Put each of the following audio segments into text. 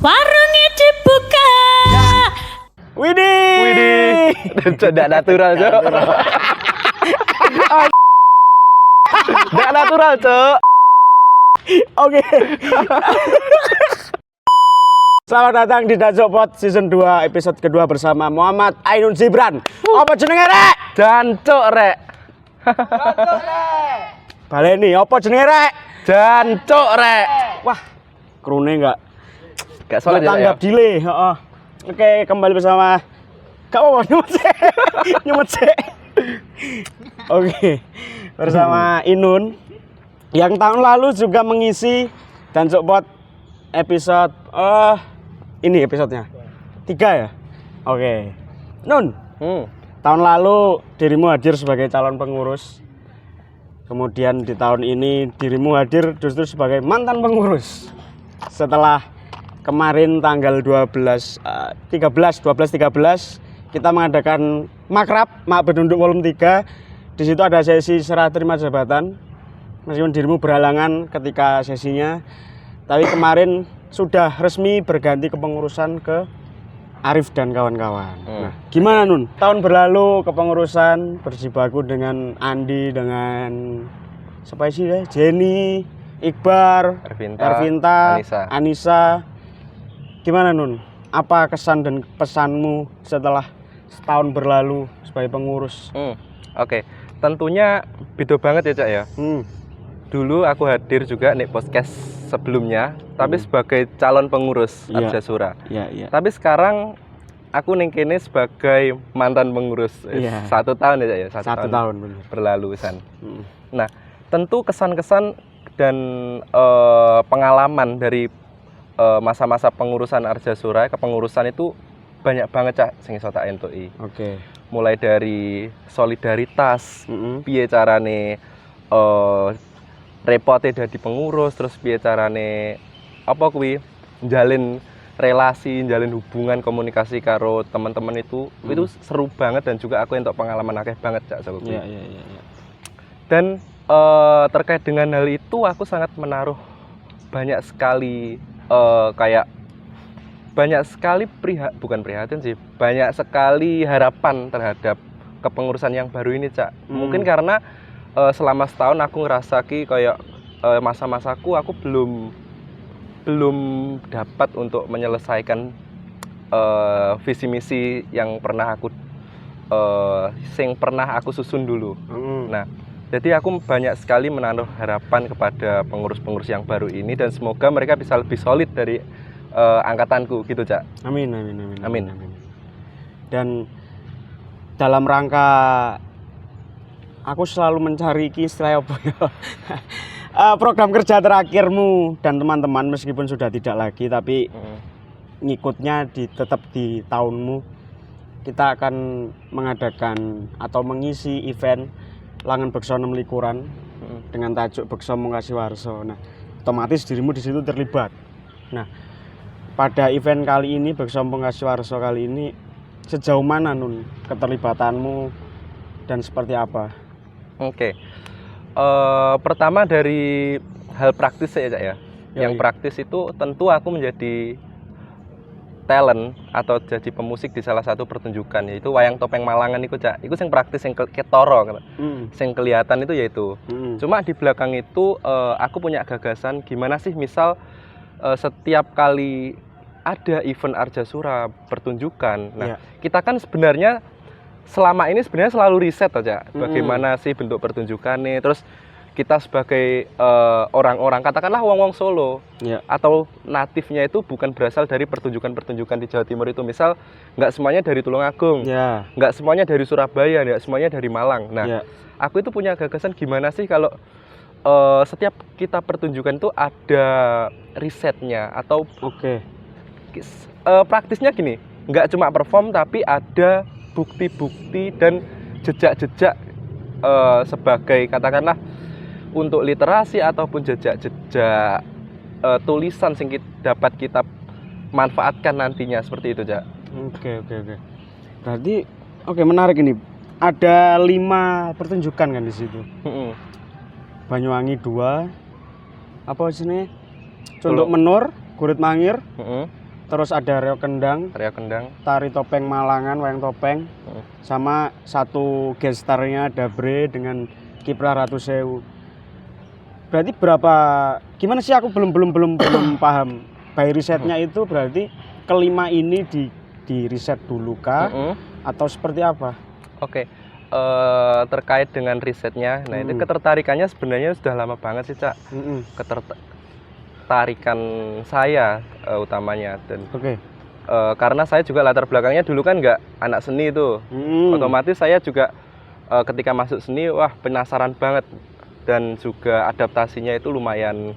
Warungnya dibuka. Widih. Tidak natural, Cok. Tidak natural, Cok. Oke. Selamat datang di Dajokpot season 2 episode kedua bersama Muhammad Ainun Zibran. Apa jenenge rek? Jancuk, Rek. Baleni, apa jenenge rek? Jancuk, Rek. Wah, krune enggak Solid ya, tanggap delay, heeh. Oke, kembali bersama Gak apa-apa, nyumet sih. Oke, bersama Inun yang tahun lalu juga mengisi Dajokpot episode ini episodenya 3 ya. Oke, Nun, tahun lalu dirimu hadir sebagai calon pengurus. Kemudian di tahun ini dirimu hadir justru sebagai mantan pengurus. Setelah kemarin tanggal 12 kita mengadakan makrab Mak Bedunduk volume 3. Di situ ada sesi serah terima jabatan. Meskipun dirimu berhalangan ketika sesinya, tapi kemarin sudah resmi berganti kepengurusan ke Arif dan kawan-kawan. Nah, gimana Nun? Tahun berlalu kepengurusan berjibaku dengan Andi, dengan siapa sih ya? Jenny, Iqbar, Ervinta, Anissa. Gimana Nun? Apa kesan dan pesanmu setelah setahun berlalu sebagai pengurus? Oke, tentunya beda banget ya, Cak ya. Dulu aku hadir juga nih podcast sebelumnya, tapi sebagai calon pengurus Arjasura. Iya. Tapi sekarang aku ning kene sebagai mantan pengurus. 1 tahun ya, Cak ya. 1 tahun bener. Berlalu san. Nah, tentu kesan-kesan dan pengalaman dari masa-masa pengurusan Arjasura, kepengurusan itu banyak banget, Cak, sing iso tak entuki. Oke. Mulai dari solidaritas, piye carane repote dadi pengurus, terus piye carane apa kuwi njalin relasi, njalin hubungan komunikasi karo teman-teman itu seru banget dan juga aku entuk pengalaman akeh banget, Cak, saka kuwi. Iya. Dan terkait dengan hal itu aku sangat menaruh banyak sekali bukan prihatin sih, banyak sekali harapan terhadap kepengurusan yang baru ini, Cak. Mungkin karena selama setahun aku ngerasa kayak masa-masaku aku belum dapat untuk menyelesaikan visi misi yang pernah aku susun dulu. Nah, jadi aku banyak sekali menaruh harapan kepada pengurus-pengurus yang baru ini dan semoga mereka bisa lebih solid dari angkatanku gitu, Cak. Amin. Amin. Dan dalam rangka aku selalu mencari istilah apa ya? Program kerja terakhirmu dan teman-teman meskipun sudah tidak lagi, tapi ngikutnya tetap di tahunmu. Kita akan mengadakan atau mengisi event Langan Bekso 6 Likuran dengan tajuk Bekso Mung Kasiwarso. Nah, otomatis dirimu di situ terlibat. Nah, pada event kali ini Bekso Mung Kasiwarso kali ini sejauh mana Nun keterlibatanmu dan seperti apa? Oke. Pertama dari hal praktis ya, Cak ya. Yang praktis itu tentu aku menjadi talent atau jadi pemusik di salah satu pertunjukan, yaitu Wayang Topeng Malangan iku, Cak. Iku sing praktis sing ketara. Sing kelihatan itu yaitu. Cuma di belakang itu aku punya gagasan gimana sih misal setiap kali ada event Arjasura pertunjukan. Nah, kita kan sebenarnya selama ini selalu riset aja bagaimana sih bentuk pertunjukannya, terus kita sebagai orang-orang katakanlah wong-wong Solo atau natifnya itu bukan berasal dari pertunjukan-pertunjukan di Jawa Timur itu, misal nggak semuanya dari Tulungagung, nggak semuanya dari Surabaya, nggak semuanya dari Malang. Nah, aku itu punya gagasan gimana sih kalau setiap kita pertunjukan itu ada risetnya atau praktisnya gini, nggak cuma perform tapi ada bukti-bukti dan jejak-jejak sebagai katakanlah untuk literasi ataupun jejak-jejak tulisan yang dapat kita manfaatkan nantinya seperti itu, Cak. Oke. Berarti menarik ini. Ada 5 pertunjukan kan di situ. Banyuwangi 2, apa sini? Condok Menur, Kurit Mangir, terus ada reok kendang, tari topeng Malangan, wayang topeng, sama satu gestarnya ada Bre dengan kiprah Ratu Sewu. Berarti gimana sih, aku belum paham. By risetnya itu berarti kelima ini di riset dulu kah atau seperti apa? Oke. Terkait dengan risetnya, nah itu ketertarikannya sebenarnya sudah lama banget sih, Cak. Ketertarikan saya utamanya dan karena saya juga latar belakangnya dulu kan nggak anak seni itu, otomatis saya juga ketika masuk seni wah penasaran banget dan juga adaptasinya itu lumayan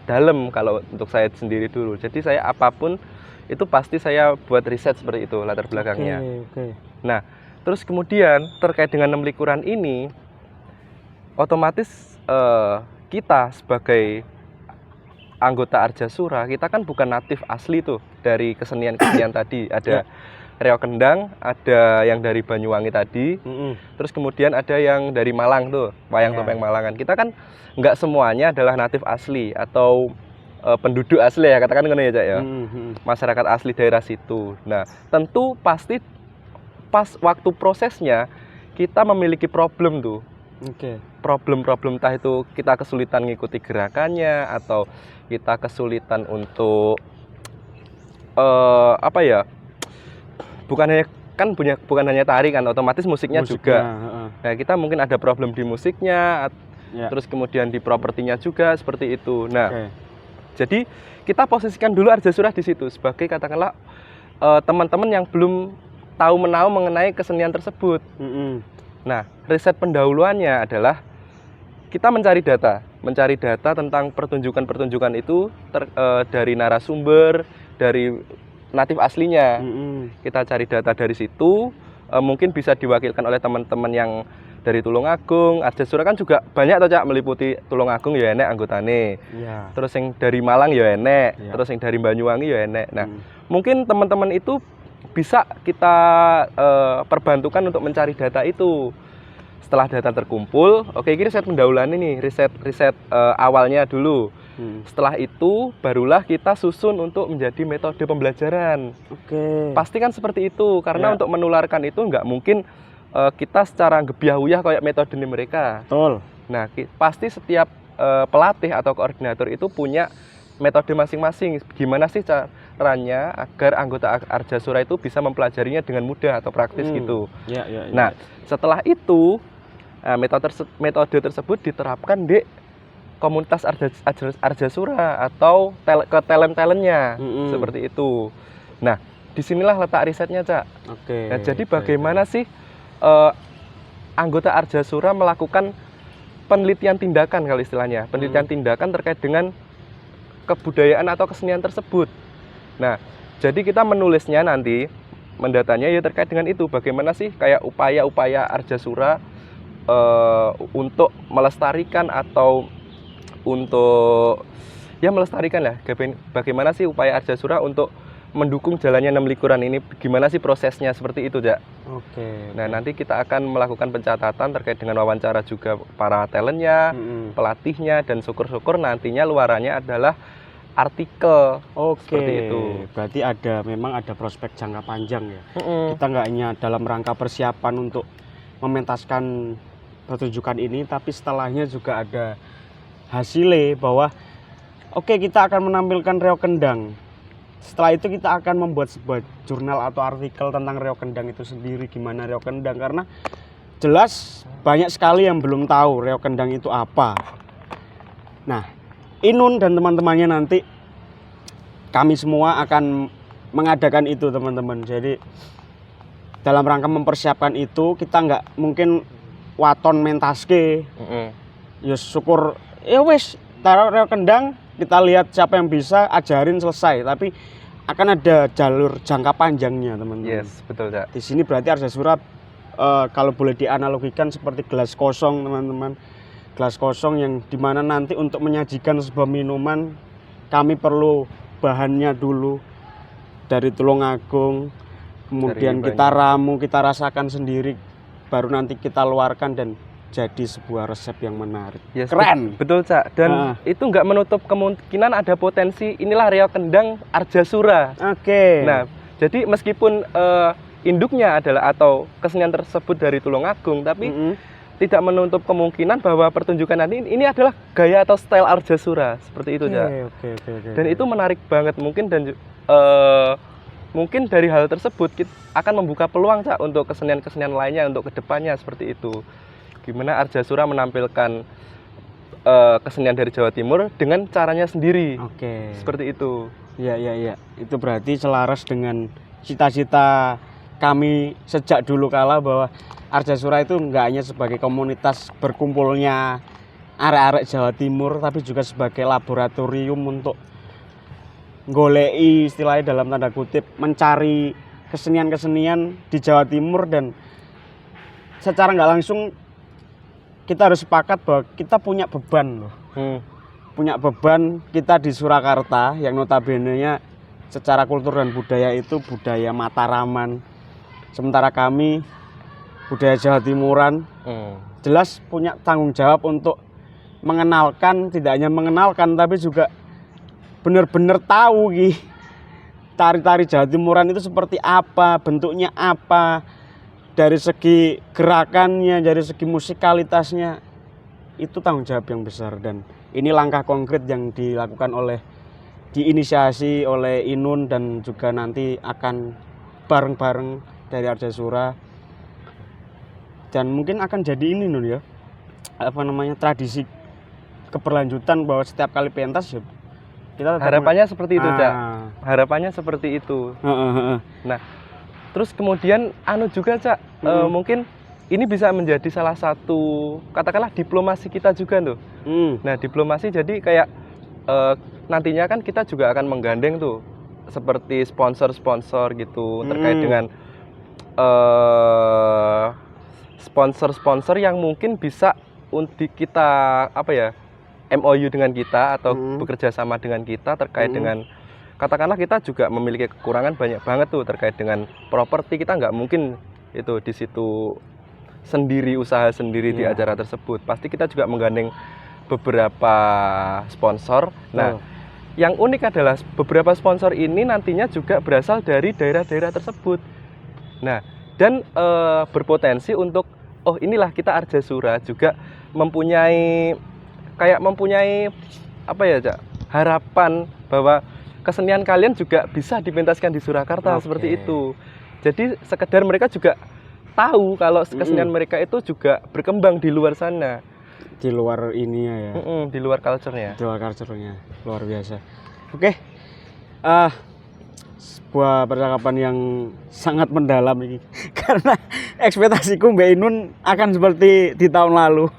dalam kalau untuk saya sendiri dulu. Jadi saya apapun itu pasti saya buat riset seperti itu latar belakangnya. Nah, terus kemudian terkait dengan 6 likuran ini, otomatis kita sebagai anggota Arjasura, kita kan bukan natif asli tuh dari kesenian-kesenian tadi. Ada reok kendang, ada yang dari Banyuwangi tadi, terus kemudian ada yang dari Malang tuh, wayang topeng Malangan. Kita kan nggak semuanya adalah natif asli atau penduduk asli ya, katakan ngono ya, Cak ya. Masyarakat asli daerah situ. Nah, tentu pasti pas waktu prosesnya kita memiliki problem tuh. Problem entah itu kita kesulitan ngikuti gerakannya atau kita kesulitan untuk bukan hanya tari kan, otomatis musiknya juga. Nah, kita mungkin ada problem di musiknya, terus kemudian di propertinya juga seperti itu. Nah, jadi kita posisikan dulu Arjasura di situ sebagai katakanlah teman-teman yang belum tahu menahu mengenai kesenian tersebut. Nah, riset pendahuluannya adalah kita mencari data tentang pertunjukan-pertunjukan itu dari narasumber, dari natif aslinya. Kita cari data dari situ, mungkin bisa diwakilkan oleh teman-teman yang dari Tulungagung. Arjasura kan juga banyak toh, Cak, meliputi Tulungagung ya enek anggotane. Terus yang dari Malang ya enek, terus yang dari Banyuwangi ya enek. Nah, mungkin teman-teman itu bisa kita perbantukan untuk mencari data itu. Setelah data terkumpul, ini riset pendahuluan ini, riset awalnya dulu. Setelah itu barulah kita susun untuk menjadi metode pembelajaran. Pasti kan seperti itu, karena untuk menularkan itu nggak mungkin kita secara gebiah-uyah kayak metode mereka. Nah, pasti setiap pelatih atau koordinator itu punya metode masing-masing. Gimana sih caranya agar anggota Arjasura itu bisa mempelajarinya dengan mudah atau praktis gitu. Nah, setelah itu metode tersebut diterapkan di komunitas Arjasura atau ke talent-talentnya seperti itu. Nah, disinilah letak risetnya, Cak. Nah, jadi bagaimana sih anggota Arjasura melakukan penelitian tindakan kalau istilahnya, penelitian tindakan terkait dengan kebudayaan atau kesenian tersebut. Nah, jadi kita menulisnya nanti, mendatanya ya terkait dengan itu, bagaimana sih kayak upaya-upaya Arjasura untuk melestarikan atau untuk melestarikan lah, bagaimana sih upaya Arjasura untuk mendukung jalannya 6 likuran ini, gimana sih prosesnya seperti itu, Cak. Nah, nanti kita akan melakukan pencatatan terkait dengan wawancara juga para talentnya, pelatihnya, dan syukur-syukur nantinya luarannya adalah artikel. Seperti itu. Berarti memang ada prospek jangka panjang ya. Kita nggak hanya dalam rangka persiapan untuk mementaskan pertunjukan ini, tapi setelahnya juga ada hasilnya bahwa kita akan menampilkan reok kendang. Setelah itu kita akan membuat sebuah jurnal atau artikel tentang reok kendang itu sendiri, gimana reok kendang, karena jelas banyak sekali yang belum tahu reok kendang itu apa. Nah, Inun dan teman-temannya nanti kami semua akan mengadakan itu, teman-teman. Jadi dalam rangka mempersiapkan itu, kita nggak mungkin waton mentaske. Ya syukur, ya wis taruh reok kendang, kita lihat siapa yang bisa, ajarin, selesai. Tapi akan ada jalur jangka panjangnya, teman-teman. Yes, betul, Cak. Di sini berarti Arjasura kalau boleh dianalogikan seperti gelas kosong, teman-teman. Gelas kosong yang dimana nanti untuk menyajikan sebuah minuman, kami perlu bahannya dulu dari Tulungagung, kemudian kita ramu, kita rasakan sendiri, baru nanti kita luarkan dan jadi sebuah resep yang menarik. Yes, Keren. Betul, Cak. Dan itu nggak menutup kemungkinan ada potensi inilah reok kendang Arjasura. Oke. Nah, jadi meskipun induknya adalah atau kesenian tersebut dari Tulungagung, tapi tidak menutup kemungkinan bahwa pertunjukan nanti ini adalah gaya atau style Arjasura seperti itu, Cak. Oke. Dan itu menarik banget mungkin dan mungkin dari hal tersebut kita akan membuka peluang, Cak, untuk kesenian-kesenian lainnya untuk kedepannya seperti itu. Gimana Arjasura menampilkan kesenian dari Jawa Timur dengan caranya sendiri. Oke. Seperti itu. Iya. Itu berarti selaras dengan cita-cita kami sejak dulu kala bahwa Arjasura itu enggak hanya sebagai komunitas berkumpulnya arek-arek Jawa Timur, tapi juga sebagai laboratorium untuk golei, istilahnya dalam tanda kutip, mencari kesenian-kesenian di Jawa Timur. Dan secara nggak langsung kita harus sepakat bahwa kita punya beban loh. Punya beban kita di Surakarta yang notabene-nya secara kultur dan budaya itu budaya Mataraman. Sementara kami budaya Jawa Timuran. Jelas punya tanggung jawab untuk mengenalkan, tidak hanya mengenalkan tapi juga benar-benar tahu tari-tari Jawa Timuran itu seperti apa, bentuknya apa, dari segi gerakannya, dari segi musikalitasnya. Itu tanggung jawab yang besar, dan ini langkah konkret yang dilakukan diinisiasi oleh Inun, dan juga nanti akan bareng-bareng dari Arjasura. Dan mungkin akan jadi ini Nun ya, tradisi keberlanjutan bahwa setiap kali pentas ya kita harapannya seperti itu, Cak. Harapannya seperti itu. Nah, terus kemudian juga, Cak, mungkin ini bisa menjadi salah satu katakanlah diplomasi kita juga tuh. Nah, diplomasi jadi kayak nantinya kan kita juga akan menggandeng tuh seperti sponsor-sponsor gitu terkait dengan sponsor-sponsor yang mungkin bisa untuk kita MOU dengan kita atau bekerja sama dengan kita terkait dengan katakanlah kita juga memiliki kekurangan banyak banget tuh terkait dengan properti. Kita nggak mungkin itu di situ sendiri, usaha sendiri di acara tersebut. Pasti kita juga menggandeng beberapa sponsor. Nah, yang unik adalah beberapa sponsor ini nantinya juga berasal dari daerah-daerah tersebut. Nah, dan berpotensi untuk inilah kita Arjasura juga mempunyai Cak, harapan bahwa kesenian kalian juga bisa dipentaskan di Surakarta seperti itu. Jadi sekedar mereka juga tahu kalau kesenian mereka itu juga berkembang di luar sana. Di luar ininya ya. Di luar culture-nya. Di luar culture-nya. Luar biasa. Oke. Sebuah percakapan yang sangat mendalam ini. Karena ekspektasiku Mbak Inun akan seperti di tahun lalu.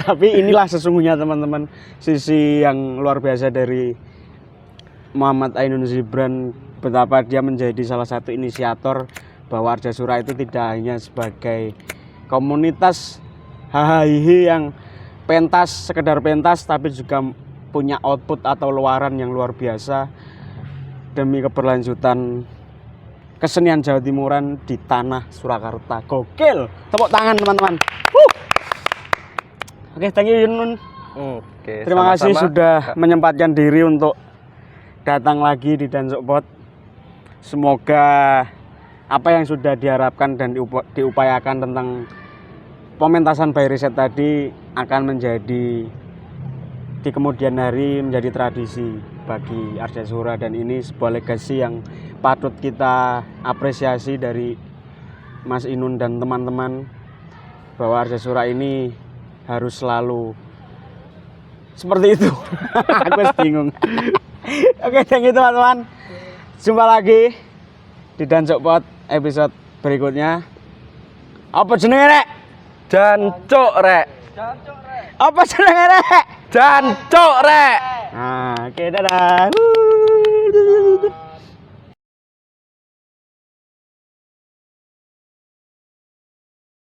Tapi inilah sesungguhnya teman-teman sisi yang luar biasa dari Muhammad Ainun Zibran, betapa dia menjadi salah satu inisiator bahwa Arjasura itu tidak hanya sebagai komunitas hahaha yang pentas, sekedar pentas, tapi juga punya output atau luaran yang luar biasa demi keberlanjutan kesenian Jawa Timuran di tanah Surakarta. Gokil, tepuk tangan teman-teman. Oke, thank you Yunun. Terima kasih sudah menyempatkan diri untuk datang lagi di Dansukpot. Semoga apa yang sudah diharapkan dan diupayakan tentang pementasan by Riset tadi akan menjadi di kemudian hari menjadi tradisi bagi Arjasura, dan ini sebuah legasi yang patut kita apresiasi dari Mas Inun dan teman-teman bahwa Arjasura ini harus selalu seperti itu. Aku bingung. Oke, thank you teman-teman. Jumpa lagi di Dansukpot episode berikutnya. Apa jenenge rek? Jancuk rek. Apa jenenge rek? Jancuk rek. Nah, oke, dadah.